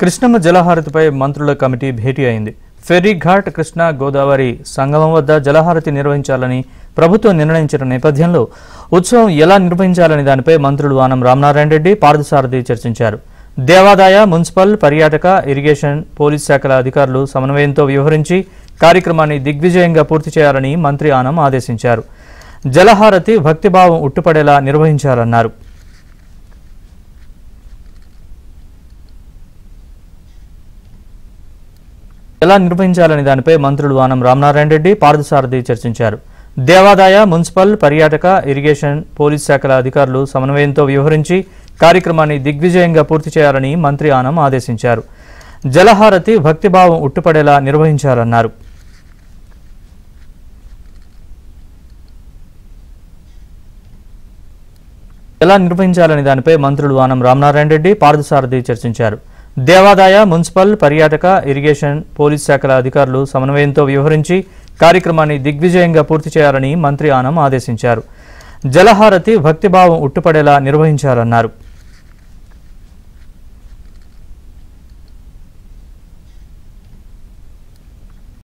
కృష్ణమ్మ జలహారతిపై మంత్రుల కమిటీ భేటీ అయింది. ఫెర్రీ ఘాట్ కృష్ణా గోదావరి సంగమం వద్ద జలహారతి నిర్వహించాలని ప్రభుత్వం నిర్ణయించిన నేపథ్యంలో ఉత్సవం ఎలా నిర్వహించాలని దానిపై మంత్రులు ఆనం రామనారాయణ రెడ్డి, పార్థసారథి చర్చించారు. దేవాదాయ, మున్సిపల్, పర్యాటక, ఇరిగేషన్, పోలీస్ శాఖల అధికారులు సమన్వయంతో వ్యవహరించి కార్యక్రమాన్ని దిగ్విజయంగా పూర్తి చేయాలని మంత్రి ఆనం ఆదేశించారు. జలహారతి భక్తిభావం ఉట్టుపడేలా నిర్వహించాలన్నారు. ఎలా నిర్వహించాలని దానిపై మంత్రులు ఆనం రామనారాయణ రెడ్డి, పార్థసారథి చర్చించారు. దేవాదాయ, మున్సిపల్, పర్యాటక, ఇరిగేషన్, పోలీస్ శాఖల అధికారులు సమన్వయంతో వ్యవహరించి కార్యక్రమాన్ని దిగ్విజయంగా పూర్తి చేయాలని మంత్రి ఆనం ఆదేశించారు. జలహారతి భక్తిభావం ఉట్టుపడేలా నిర్వహించాలన్నారు. ఎలా నిర్వహించాలని దానిపై మంత్రులు ఆనం రామనారాయణ రెడ్డి, పార్థసారథి చర్చించారు. దేవాదాయ, మున్సిపల్, పర్యాటక, ఇరిగేషన్, పోలీస్ శాఖల అధికారులు సమన్వయంతో వ్యవహరించి కార్యక్రమాన్ని దిగ్విజయంగా పూర్తి చేయాలని మంత్రి ఆనం ఆదేశించారు. జలహారతి భక్తిభావం ఉట్టుపడేలా నిర్వహించాలన్నారు. ఎలా నిర్వహించాలని దానిపై మంత్రులు ఆనం రామనారాయణ రెడ్డి, పార్థసారథి చర్చించారు. దేవాదాయ, మున్సిపల్, పర్యాటక, ఇరిగేషన్, పోలీస్ శాఖల అధికారులు సమన్వయంతో వ్యవహరించి కార్యక్రమాన్ని దిగ్విజయంగా పూర్తి చేయాలని మంత్రి ఆనం ఆదేశించారు. జలహారతి భక్తిభావం ఉట్టుపడేలా నిర్వహించాలన్నారు.